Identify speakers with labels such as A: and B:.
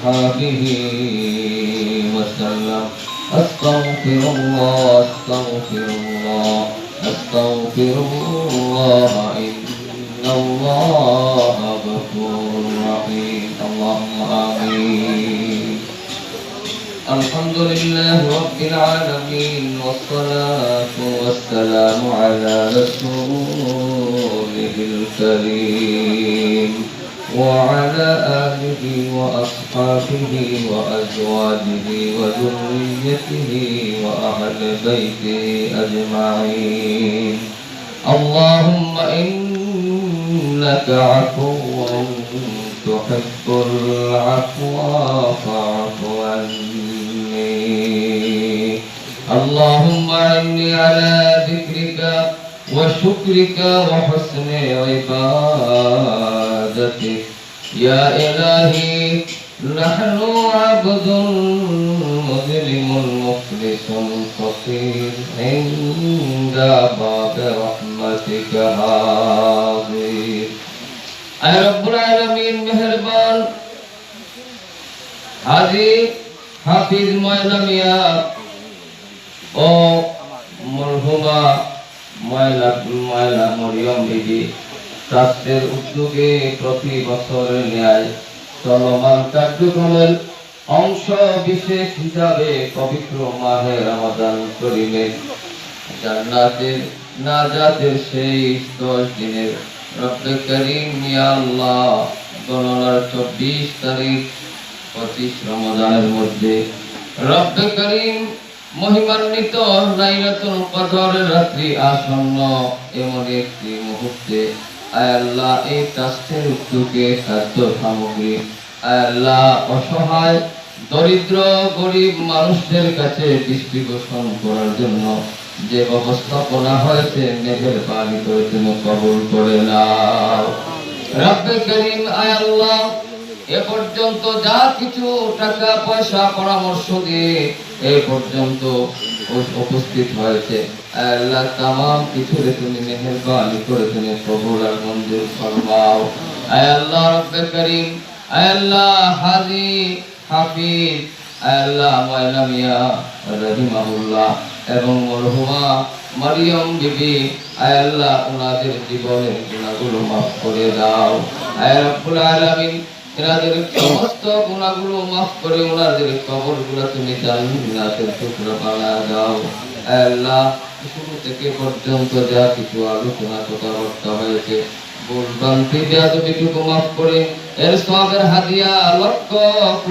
A: وأصحابه وسلم. أستغفر الله أستغفر الله أستغفر الله إن الله غفور رحيم. اللهم آمين. الحمد لله رب العالمين والصلاة والسلام على رسوله الكريم وعلى آله وأصحابه وأزواجه وذريته وأهل بيته أجمعين. اللهم إنك عفو تحب العفو فاعف عني. اللهم إني على ذكرك وشكرك وحسن عبادتك. يا إلهي نحن عبد مظلم مفلس فقير عند باب رحمتك حاضر. اے رب العالمین مہربان হাজী হাফিজ ময়না মিয়া ও মরহুমা ময়না মরিয়ম বিবি ট্রাস্টের উদ্যোগে প্রতি বছরের ন্যায় চলমান কার্যক্রমের অংশ বিশেষ হিসাবে পবিত্র মাহে রমাদান করিমের জান্নাতের নাজাতের সেই 10 দিনের রব্বে করিম ইয়া আল্লাহ গণনার 24 তারিখ 25 রমজানের মধ্যে রব্বে করিম মহিমান্বিত লাইলাতুল কদরের রাত্রি আসন্ন এমন একটি মুহূর্তে আয় আল্লাহ এই ট্রাস্টের উদ্যোগে খাদ্য সামগ্রী আয় আল্লাহ অসহায় দরিদ্র গরিব মানুষদের কাছে ডিস্ট্রিবিউশন করার জন্য যে ব্যবস্থাপনা হয়েছে মেহেরবানি করে তুমি কবুল করে নাও। রব্বে করিম আয় আল্লাহ এ পর্যন্ত যা কিছু টাকা পয়সা পরামর্শ দিয়ে এ পর্যন্ত উপস্থিত হয়েছে আয় আল্লাহ তামাম কিছুরে তুমি মেহেরবানি করে তুমি কবুল আর মঞ্জুর ফরমাও। আয় আল্লাহ রব্বে করিম আয় আল্লাহ হাজী হাফিজ আয় আল্লাহ ময়না মিয়া রাহিমাহুল্লাহ এবং মরহুমা মরিয়ম বিবি আয় আল্লাহ ওনাদের জীবনের গুনাহগুলো মাফ করে দাও। আয় রব্বুল আলামিন এনাদের সমস্ত গুনাহগুলো মাফ করে ওনাদের কবরগুলো তুমি জান্নাতের টুকরা বানায় দাও। আয় আল্লাহ শুরু থেকে পর্যন্ত যা কিছু আলোচনা কথাবার্তা হয়েছে ভুল ভ্রান্তি যা তুমি মাফ করে এর সওয়াবের হাদিয়া লক্ষ